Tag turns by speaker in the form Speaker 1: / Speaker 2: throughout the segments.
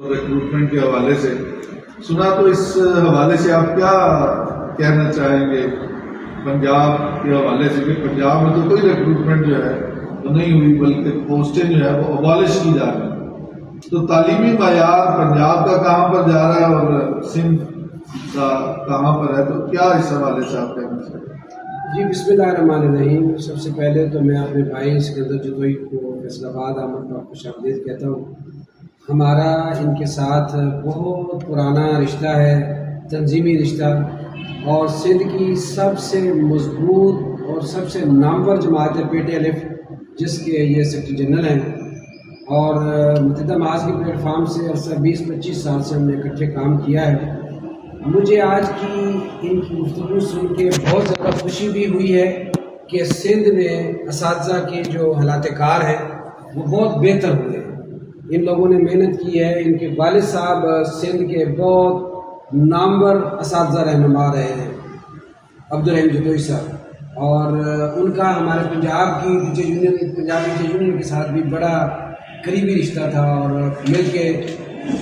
Speaker 1: Recruitment के हवाले से सुना, तो इस हवाले से आप क्या कहना चाहेंगे पंजाब के हवाले से? पंजाब में तो कोई रिक्रूटमेंट जो है तो नहीं हुई, बल्कि पोस्टें जो है वो अबॉलिश की जा रही हैं। तो तालीमी मयार पंजाब का कहाँ पर जा रहा है और सिंध का कहाँ पर है, तो क्या इस हवाले से आप कहना चाहेंगे?
Speaker 2: जी, बिस्मिल्लाहिर्रहमानिर्रहीम। सबसे पहले तो मैं अपने भाई सिकंदर जदोई को फैसलाबाद आमद पर खुशामदीद कहता हूँ। हमारा इनके साथ बहुत पुराना रिश्ता है, तंजीमी रिश्ता, और सिंध की सबसे मजबूत और सबसे नामवर जमात है पेटे अलिफ, जिसके ये सेक्रेटरी जनरल हैं। और मुत्तहिदा महाज के प्लेटफार्म से अरसा 20-25 साल से हमने इकट्ठे काम किया है। मुझे आज की इनकी गुफ्तगू सुन के बहुत ज़्यादा खुशी भी हुई है कि सिंध में असातिज़ा के जो हालात कार हैं वो बहुत बेहतर हुए हैं। इन लोगों ने मेहनत की है। इनके वालिद साहब सिंध के बहुत नामवर असातिज़ा रहनुमा रहे हैं, अब्दुल जदोई साहब, और उनका हमारे पंजाब की teacher union, Punjab teacher union के साथ भी बड़ा करीबी रिश्ता था, और मिल के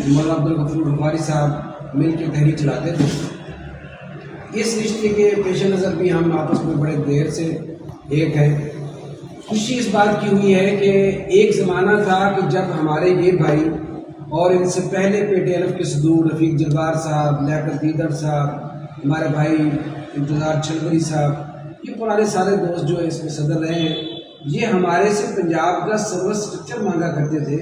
Speaker 2: मौलाना अब्दुल गफूर गफारी साहब मिल के तहरीक चलाते थे। इस रिश्ते के पेश नज़र भी हम आपस में बड़े देर से एक हैं। खुशी इस बात की हुई है कि एक ज़माना था कि जब हमारे ये भाई और इनसे पहले पेटे अलिफ के सदूर रफ़ीक जब्बार साहब, लियाकत दीदर साहब, हमारे भाई इंतज़ार छलबरी साहब, ये पुराने सारे दोस्त जो है इसमें सदर रहे हैं, ये हमारे से पंजाब का सर्विस स्ट्रक्चर मांगा करते थे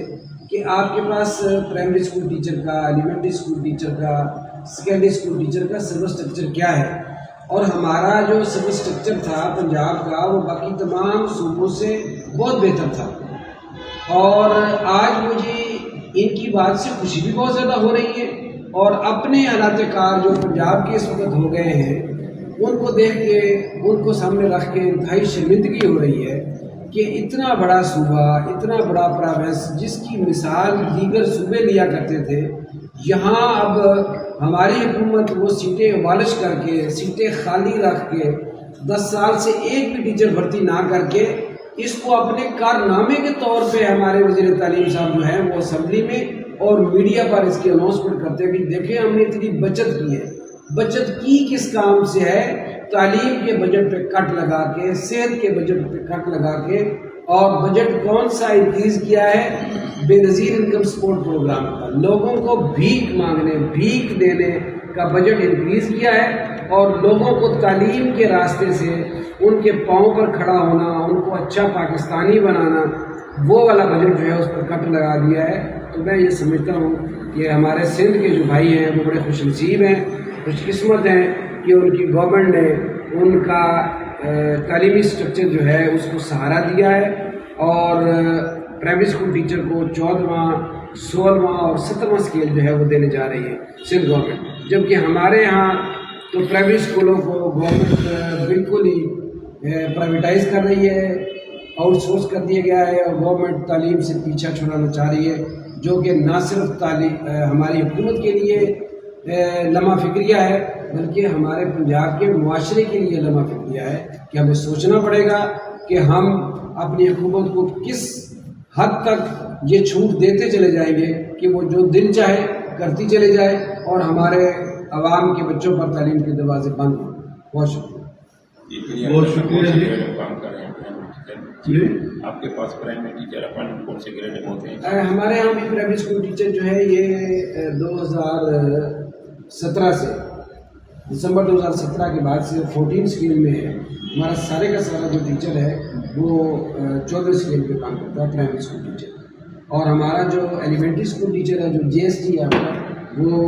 Speaker 2: कि आपके पास प्राइमरी स्कूल टीचर का, एलिमेंट्री स्कूल टीचर का, सेकेंडरी स्कूल टीचर का सर्विस स्ट्रक्चर क्या है। और हमारा जो सर्विस स्ट्रक्चर था पंजाब का, वो बाकी तमाम सूबों से बहुत बेहतर था। और आज मुझे इनकी बात से खुशी भी बहुत ज़्यादा हो रही है, और अपने हालात कार जो पंजाब के इस वक्त हो गए हैं उनको देख के, उनको सामने रख के इंतहाई शर्मिंदगी हो रही है कि इतना बड़ा सूबा, इतना बड़ा प्रोविंस, जिसकी मिसाल दीगर सूबे लिया करते थे, यहाँ अब हमारी हुकूमत वो सीटें अबॉलिश करके, सीटें खाली रख के, 10 साल से एक भी टीचर भर्ती ना करके, इसको अपने कारनामे के तौर पे हमारे वज़ीर तालीम साहब जो हैं वो असेंबली में और मीडिया पर इसकी अनाउंसमेंट करते हैं कि देखें हमने इतनी बचत की है। बचत की किस काम से है? तालीम के बजट पे कट लगा के, सेहत के बजट पे कट लगा के, और बजट कौन सा इंक्रीज़ किया है? बेनज़ीर इनकम सपोर्ट प्रोग्राम का, लोगों को भीख मांगने, भीख देने का बजट इंक्रीज़ किया है, और लोगों को तालीम के रास्ते से उनके पाँव पर खड़ा होना, उनको अच्छा पाकिस्तानी बनाना, वो वाला बजट जो है उस पर कट लगा दिया है। तो मैं ये समझता हूँ कि हमारे सिंध के जो भाई हैं वो बड़े खुशनसीब हैं, खुशकिस्मत हैं कि उनकी गवर्नमेंट ने उनका तालीमी स्ट्रक्चर जो है उसको सहारा दिया है, और प्राइमरी स्कूल टीचर को 14वां, 16वां और 17वां स्केल जो है वो देने जा रही है सिंध गवर्नमेंट। जबकि हमारे यहाँ तो प्राइमरी स्कूलों को गवर्नमेंट बिल्कुल ही प्राइवेटाइज़ कर रही है, आउटसोर्स कर दिया गया है, और गवर्नमेंट तालीम से पीछा छुड़ाना चाह रही है, जो कि ना सिर्फ हमारी हुकूमत के लिए लम्हा फिक्रिया है, बल्कि हमारे पंजाब के मुआशरे के लिए लम्हा फिक्रिया है कि हमें सोचना पड़ेगा कि हम अपनी हुकूमत को किस हद तक ये छूट देते चले जाएंगे कि वो जो दिल चाहे करती चले जाए, और हमारे आवाम के बच्चों पर तालीम के दरवाजे बंद हों। बहुत शुक्रिया।
Speaker 1: बहुत शुक्रिया जी।
Speaker 3: आपके पास प्राइमरी टीचर अपॉइंटमेंट कौन से ग्रेड में होते हैं?
Speaker 2: हमारे यहाँ भी प्राइमरी स्कूल टीचर जो है ये 2017 से, दिसंबर 2017 के बाद से 14 स्केल में है। हमारा सारे का सारा जो टीचर है वो 14 स्केल पे काम करता है, प्राइमरी स्कूल टीचर। और हमारा जो एलिमेंट्री स्कूल टीचर है, जो GST है, वो